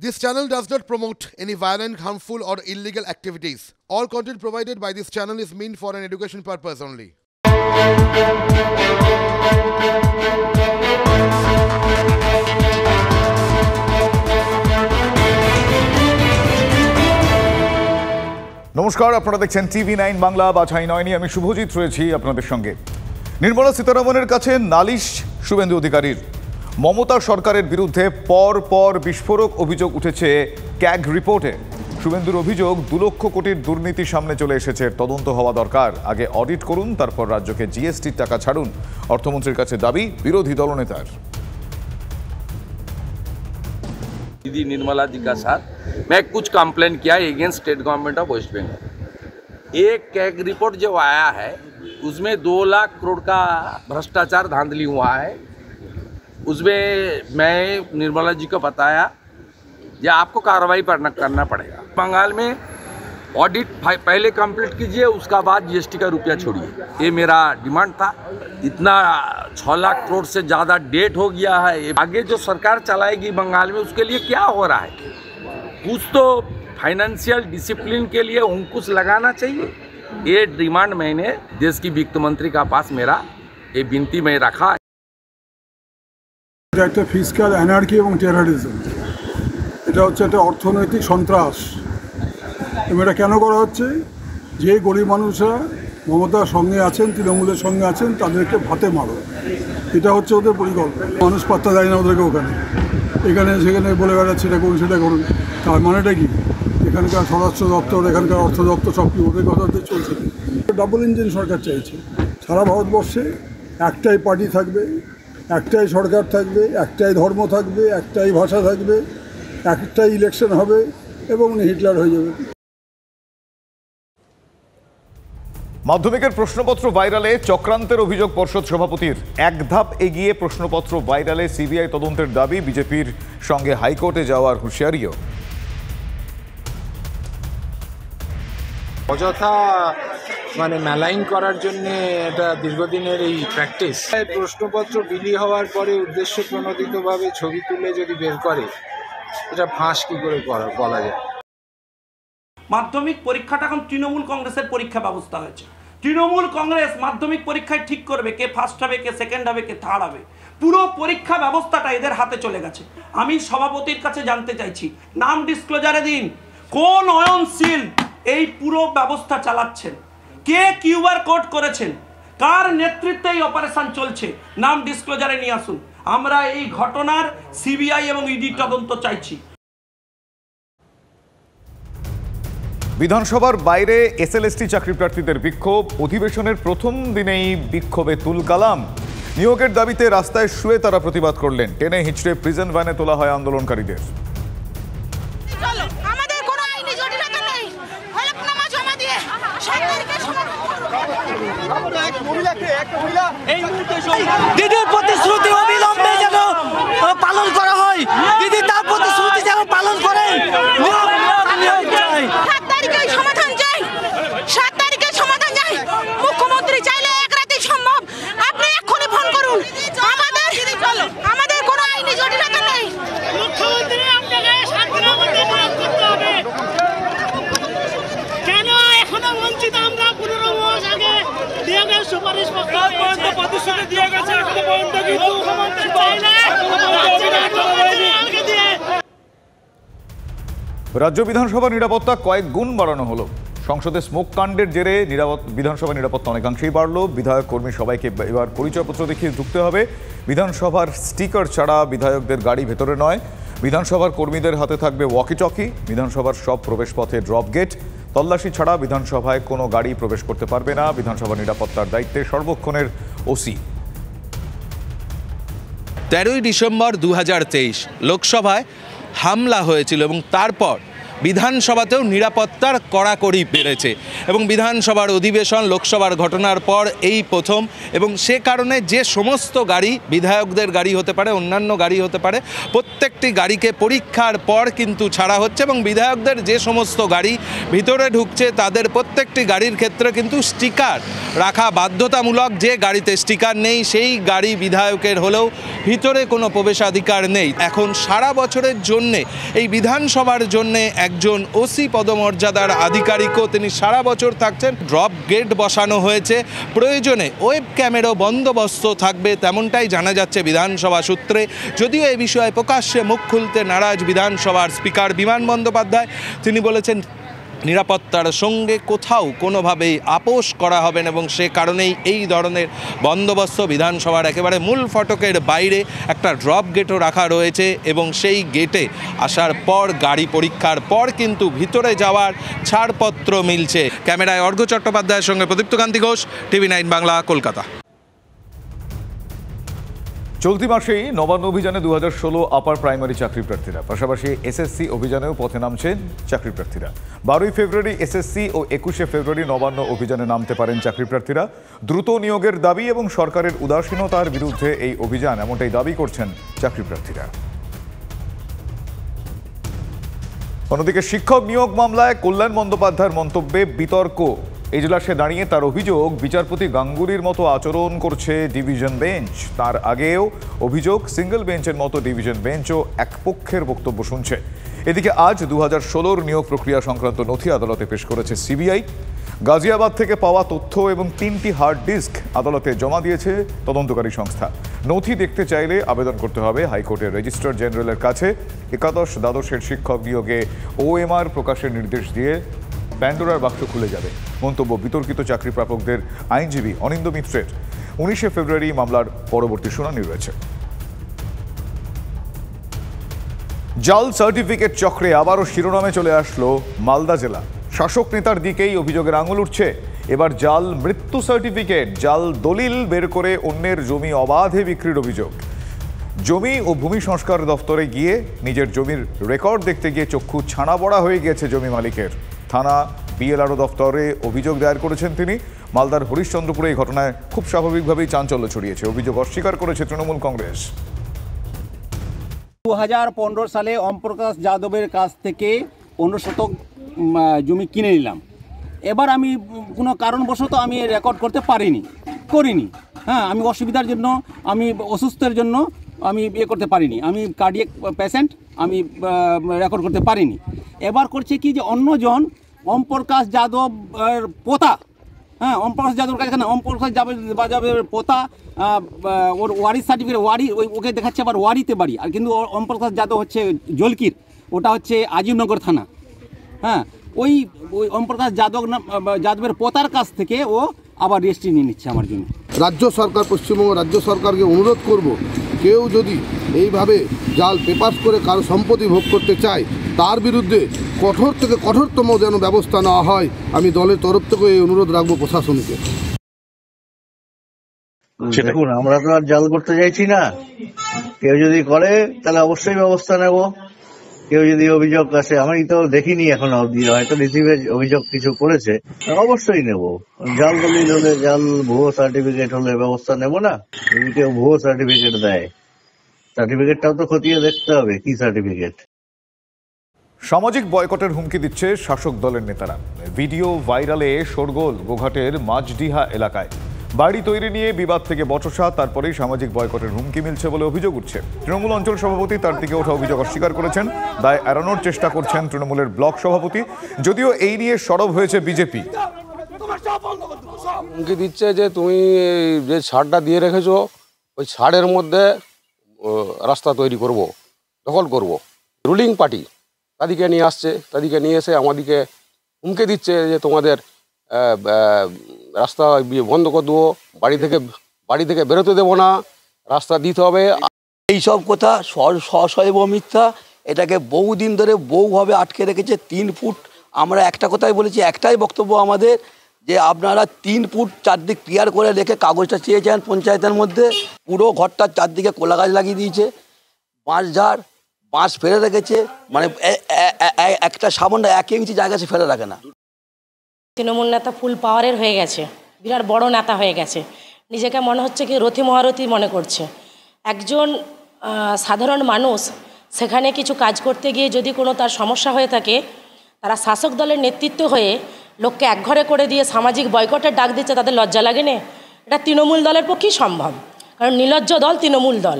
This channel does not promote any violent, harmful, or illegal activities. All content provided by this channel is meant for an education purpose only. নমস্কার, আপনারা দেখছেন টিভি9 বাংলা। বাছাই নয়নি, আমি শুভজিৎ রয়েছি আপনাদের সঙ্গে। নির্মলা সীতারামনের কাছে নালিশ শুভেন্দু অধিকারীর। মমতা সরকারের বিরুদ্ধে পর বিস্ফোরক অভিযোগ উঠেছে ক্যাগ রিপোর্টে। শুভেন্দুর অভিযোগ 2 লক্ষ কোটির দুর্নীতি সামনে চলে এসেছে, তদন্ত হওয়া দরকার। আগে অডিট করুন, তারপর রাজ্যকে জিএসটির টাকা ছাড়ুন, অর্থমন্ত্রীর কাছে দাবি বিরোধী দলনেতার। दीदी निर्मला जी का साथ मैं कुछ कंप्लेन किया against state government of West Bengal. एक कैग रिपोर्ट जो आया है उसमें 2 लाख करोड़ का भ्रष्टाचार धांधली हुआ है। उसमें मैं निर्मला जी को बताया कि आपको कार्रवाई करना पड़ेगा। बंगाल में ऑडिट पहले कंप्लीट कीजिए, उसका बाद जीएसटी का रुपया छोड़िए, ये मेरा डिमांड था। इतना 6 लाख करोड़ से ज़्यादा डेट हो गया है। आगे जो सरकार चलाएगी बंगाल में उसके लिए क्या हो रहा है, कुछ तो फाइनेंशियल डिसिप्लिन के लिए अंकुश लगाना चाहिए। ये डिमांड मैंने देश की वित्त मंत्री का पास मेरा ये विनती में रखा। একটা ফিসক্যাল অ্যানার্কি এবং টেররিজম, এটা হচ্ছে একটা অর্থনৈতিক সন্ত্রাস। এবং এটা কেন করা হচ্ছে? যে গরিব মানুষরা মমতার সঙ্গে আছেন, তৃণমূলের সঙ্গে আছেন, তাদেরকে ভাতে মারো, এটা হচ্ছে ওদের পরিকল্পনা। মানুষ পাত্তা দেয় না ওদেরকে, এখানে সেখানে বলে বেড়াচ্ছে এটা করুন সেটা করুন। তার মানেটা কি? এখানকার স্বরাষ্ট্র দপ্তর, এখানকার অর্থ দপ্তর সব কি ওদের কথাতে চলছে? ডাবল ইঞ্জিন সরকার চাইছে। সারা ভারতবর্ষে একটাই পার্টি থাকবে, একটাই সরকার থাকবে, একটাই ধর্ম থাকবে, একটাই ভাষা থাকবে, একটাই ইলেকশন হবে এবং হিটলার হয়ে যাবে। মাধ্যমিকের প্রশ্নপত্র ভাইরালে চক্রান্তের অভিযোগ পর্ষদ সভাপতির। এক ধাপ এগিয়ে প্রশ্নপত্র ভাইরালে সিবিআই তদন্তের দাবি, বিজেপির সঙ্গে হাইকোর্টে যাওয়ার হুঁশিয়ারিও। অযথা মেলাইন করার জন্য এটা দীর্ঘদিনের এই প্র্যাকটিস। প্রশ্নপত্র বিলি হওয়ার পরে উদ্দেশ্য প্রণোদিতভাবে ছবি তুলে যদি বের করে, এটা ফাঁস কি করে বলা যায়? মাধ্যমিক পরীক্ষাটা এখন তৃণমূল কংগ্রেসের পরীক্ষা ব্যবস্থা হয়েছে। তৃণমূল কংগ্রেস মাধ্যমিক পরীক্ষায় ঠিক করবে কে ফার্স্ট হবে, কে সেকেন্ড হবে, কে থার্ড হবে। পুরো পরীক্ষা ব্যবস্থাটা এদের হাতে চলে গেছে। আমি সভাপতির কাছে জানতে চাইছি, নাম ডিসক্লোজারে দিন, কোন অয়নশীল এই পুরো ব্যবস্থা চালাচ্ছেন, কে কিউআর কোড করেছেন, কার নেতৃত্বে এই অপারেশন চলছে, নাম ডিসক্লোজারে নিয়ে আসুন। আমরা এই ঘটনার সিবিআই এবং ইডি তদন্ত চাইছি। বিধানসভার বাইরে এসএলএসটি চাকরি প্রার্থীদের বিক্ষোভ। অধিবেশনের প্রথম দিনেই বিক্ষোভে তুলকালাম। নিয়োগের দাবিতে রাস্তায় শুয়ে তারা প্রতিবাদ করলেন। টেনে হিঁচড়ে প্রিজন ভ্যানে তোলা হয় আন্দোলনকারীদের। দিদির প্রতিশ্রুতি অবিলম্বে যেন পালন করা হয়, দিদি তার প্রতিশ্রুতি যেন পালন করেন। 7 তারিখে সমাধান চাই। মুখ্যমন্ত্রী চাইলে 1 রাতে সম্ভব। আপনি এক্ষুনি ফোন করুন। আমাদের কোনো আইনি জটিলতা নেই। মুখ্যমন্ত্রী আপনাকে শান্তিনগর করতে হবে। কেন এখনো বঞ্চিত আমরা? 15 মাস আগে নিয়োগের সুপারিশ প্রতিশ্রুতি দিয়ে গেছে, এখনো পর্যন্ত কিন্তু মুখ্যমন্ত্রী চাইলে রাজ্য বিধানসভা নিরাপত্তা কয়েক গুণ বাড়ানো হলো। সংসদে স্মোক কাণ্ডের জেরে বিধানসভা নিরাপত্তা অনেকাংশেই বাড়ল। বিধায়ক কর্মী সবাইকে এবার পরিচয়পত্র দেখিয়ে ঢুকতে হবে। বিধানসভার স্টিকার ছাড়া বিধায়কদের গাড়ি ভেতরে নয়। বিধানসভার কর্মীদের হাতে থাকবে ওয়াকি টকি। বিধানসভার সব প্রবেশপথে ড্রপ গেট। তল্লাশি ছাড়া বিধানসভায় কোনো গাড়ি প্রবেশ করতে পারবে না। বিধানসভা নিরাপত্তার দায়িত্বে সর্বক্ষণের ওসি। 13ই ডিসেম্বর 2023 লোকসভায় হামলা হয়েছিল এবং তারপর বিধানসভাতেও নিরাপত্তার কড়াকড়ি বেড়েছে এবং বিধানসভার অধিবেশন লোকসভার ঘটনার পর এই প্রথম, এবং সে কারণে যে সমস্ত গাড়ি বিধায়কদের গাড়ি হতে পারে, অন্যান্য গাড়ি হতে পারে, প্রত্যেকটি গাড়িকে পরীক্ষার পর কিন্তু ছাড়া হচ্ছে এবং বিধায়কদের যে সমস্ত গাড়ি ভিতরে ঢুকছে তাদের প্রত্যেকটি গাড়ির ক্ষেত্রে কিন্তু স্টিকার রাখা বাধ্যতামূলক। যে গাড়িতে স্টিকার নেই সেই গাড়ি বিধায়কের হলেও ভিতরে কোনো প্রবেশাধিকার নেই। এখন সারা বছরের জন্যে এই বিধানসভার জন্যে একজন ওসি পদমর্যাদার আধিকারিকও তিনি সারা বছর থাকছেন। ড্রপ গেট বসানো হয়েছে, প্রয়োজনে ওয়েব ক্যামেরাও বন্দোবস্ত থাকবে তেমনটাই জানা যাচ্ছে বিধানসভা সূত্রে। যদিও এই বিষয়ে প্রকাশ্যে মুখ খুলতে নারাজ বিধানসভার স্পিকার বিমান বন্দ্যোপাধ্যায়। তিনি বলেছেন নিরাপত্তার সঙ্গে কোথাও কোনোভাবেই আপোষ করা হবে না এবং সে কারণেই এই ধরনের বন্দোবস্ত। বিধানসভার একেবারে মূল ফটকের বাইরে একটা ড্রপ গেটও রাখা রয়েছে এবং সেই গেটে আসার পর গাড়ি পরীক্ষার পর কিন্তু ভিতরে যাওয়ার ছাড়পত্র মিলছে। ক্যামেরায় অর্ঘ্য চট্টোপাধ্যায়ের সঙ্গে প্রদীপ্তকান্তি ঘোষ, TV9 বাংলা, কলকাতা। চলতি মাসেই নবান্ন অভিযানে 2016 আপার প্রাইমারি চাকরি প্রার্থীরা, পাশাপাশি এসএসসি অভিযানেও পথে নামছেন চাকরি প্রার্থীরা। 12 ফেব্রুয়ারি এসএসসি ও 21 ফেব্রুয়ারি নবান্ন অভিযানে নামতে পারেন চাকরি প্রার্থীরা। দ্রুত নিয়োগের দাবি এবং সরকারের উদাসীনতার বিরুদ্ধে এই অভিযান, এমনটাই দাবি করছেন চাকরি প্রার্থীরা। অন্যদিকে শিক্ষক নিয়োগ মামলায় কল্যাণ বন্দ্যোপাধ্যায়ের মন্তব্যে বিতর্ক। এজলাসে দাঁড়িয়ে তার অভিযোগ, বিচারপতি গাঙ্গুলির মতো আচরণ করছে ডিভিশন বেঞ্চ। তার আগেও অভিযোগ, সিঙ্গেল বেঞ্চের মতো ডিভিশন বেঞ্চও এক পক্ষের বক্তব্য শুনছে। এদিকে আজ 2016 নিয়োগ প্রক্রিয়া সংক্রান্ত নথি আদালতে পেশ করেছে সিবিআই। গাজিয়াবাদ থেকে পাওয়া তথ্য এবং 3টি হার্ড ডিস্ক আদালতে জমা দিয়েছে তদন্তকারী সংস্থা। নথি দেখতে চাইলে আবেদন করতে হবে হাইকোর্টের রেজিস্ট্রার জেনারেলের কাছে। একাদশ দ্বাদশের শিক্ষক নিয়োগে OMR প্রকাশের নির্দেশ দিয়ে প্যান্ডোরার বাক্স খুলে যাবে, মন্তব্য বিতর্কিত চাকরি প্রাপকদের আইনজীবী অনিন্দ মিত্রের। 19 ফেব্রুয়ারি মামলার পরবর্তী শুনানি রয়েছে। জাল সার্টিফিকেট চক্রে আবারও শিরোনামে চলে আসলো মালদা জেলা। শাসক নেতার দিকেই অভিযোগের আঙুল উঠছে। এবার জাল মৃত্যু সার্টিফিকেট, জাল দলিল বের করে অন্যের জমি অবাধে বিক্রির অভিযোগ। জমি ও ভূমি সংস্কার দফতরে গিয়ে নিজের জমির রেকর্ড দেখতে গিয়ে চক্ষু ছানা বড়া হয়ে গিয়েছে জমি মালিকের। থানা BLRO দফতরে অভিযোগ দায়ের করেছেন তিনি। মালদার হরিশ্চন্দ্রপুরে এই ঘটনায় খুব স্বাভাবিকভাবেই চাঞ্চল্য ছড়িয়েছে। অভিযোগ অস্বীকার করেছে তৃণমূল কংগ্রেস। 2015 সালে ওমপ্রকাশ যাদবের কাছ থেকে 15 শতক জমি কিনে নিলাম। এবার আমি কোনো কারণবশত আমি রেকর্ড করতে করিনি। হ্যাঁ, আমি অসুবিধার জন্য, আমি অসুস্থের জন্য আমি করতে পারিনি। আমি কার্ডিয়াক পেশেন্ট, আমি রেকর্ড করতে পারিনি। এবার করছে কি যে অন্যজন ওমপ্রকাশ যাদবের পোতা, হ্যাঁ, ওমপ্রকাশ যাদবের কাছে না, ওমপ্রকাশ যাদবের পোতা, ওর ওয়ারিশ সার্টিফিকেট, ওকে দেখাচ্ছে আবার ওয়ারিতে বাড়ি। আর কিন্তু ওমপ্রকাশ যাদব হচ্ছে জলকির, ওটা হচ্ছে আজিমনগর থানা। হ্যাঁ, ওই ওমপ্রকাশ যাদবের পোতার কাছ থেকে ও আবার রেজিস্ট্রি নিয়ে নিচ্ছে আমার জন্য। রাজ্য সরকার, পশ্চিমবঙ্গ রাজ্য সরকারকে অনুরোধ করব, কেউ যদি এইভাবে জাল পেপার্স করে কারো সম্পত্তি ভোগ করতে চায় তার বিরুদ্ধে কঠোর থেকে কঠোরতম যেন ব্যবস্থা নেওয়া হয়। আমি দলের তরফ থেকে এই অনুরোধ রাখবো প্রশাসনকে। দেখুন, আমরা তো আর জাল করতে চাইছি না। কেউ যদি করে তাহলে অবশ্যই ব্যবস্থা নেব। কেউ যদি অভিযোগ আসে, আমি তো দেখিনি এখন অবধি, হয়তো রিসিভে অভিযোগ কিছু করেছে, অবশ্যই নেব। জাল দলিল হলে, জাল ভুয়ো সার্টিফিকেট হলে ব্যবস্থা নেব না? যদি কেউ ভুয়ো সার্টিফিকেট দেয়, সার্টিফিকেটটাও তো খতিয়ে দেখতে হবে কি সার্টিফিকেট। সামাজিক বয়কটের হুমকি দিচ্ছে শাসক দলের নেতারা। ভিডিও ভাইরালে শোরগোল গোঘাটের মাঝডিহা এলাকায়। বাড়ি তৈরি নিয়ে বিবাদ থেকে বচসা, তারপরেই সামাজিক বয়কটের হুমকি মিলছে বলে অভিযোগ উঠছে। তৃণমূল অঞ্চল সভাপতি তার দিকে ওঠা অভিযোগ অস্বীকার করেছেন। দায় এড়ানোর চেষ্টা করছেন তৃণমূলের ব্লক সভাপতি, যদিও এই নিয়ে সরব হয়েছে বিজেপি। হুমকি দিচ্ছে যে তুমি যে ছাড়টা দিয়ে রেখেছো, ওই ছাড়ের মধ্যে রাস্তা তৈরি করব, দখল করব। রুলিং পার্টি তাদেরকে নিয়ে আসছে, তাদেরকে নিয়ে এসে আমাদেরকে হুমকি দিচ্ছে যে তোমাদের রাস্তা বন্ধ করে দেবো, বাড়ি থেকে বেরোতে দেবো না, রাস্তা দিতে হবে। এইসব কথা সশৈব মিথ্যা। এটাকে বহুদিন ধরে বহুভাবে আটকে রেখেছে। 3 ফুট, আমরা একটা কথাই বলেছি, একটাই বক্তব্য আমাদের, যে আপনারা 3 ফুট চারদিক ক্লিয়ার করে রেখে কাগজটা চেয়েছেন পঞ্চায়েতের মধ্যে। পুরো ঘরটার চারদিকে কোলা গাছ লাগিয়ে দিয়েছে, পাঁচ ফেলে রেখেছে, মানে একটা সাবানটা 1 ইঞ্চি জায়গা সে ফেলে রাখে না। তৃণমূল নেতা ফুল পাওয়ারের হয়ে গেছে, বিরাট বড় নেতা হয়ে গেছে, নিজেকে মনে হচ্ছে কি রথি মহারথী মনে করছে। একজন সাধারণ মানুষ সেখানে কিছু কাজ করতে গিয়ে যদি কোনো তার সমস্যা হয়ে থাকে, তারা শাসক দলের নেতৃত্ব হয়ে লোককে একঘরে করে দিয়ে সামাজিক বয়কটের ডাক দিচ্ছে, তাদের লজ্জা লাগে না? এটা তৃণমূল দলের পক্ষেই সম্ভব, কারণ নির্লজ্জ দল তৃণমূল দল।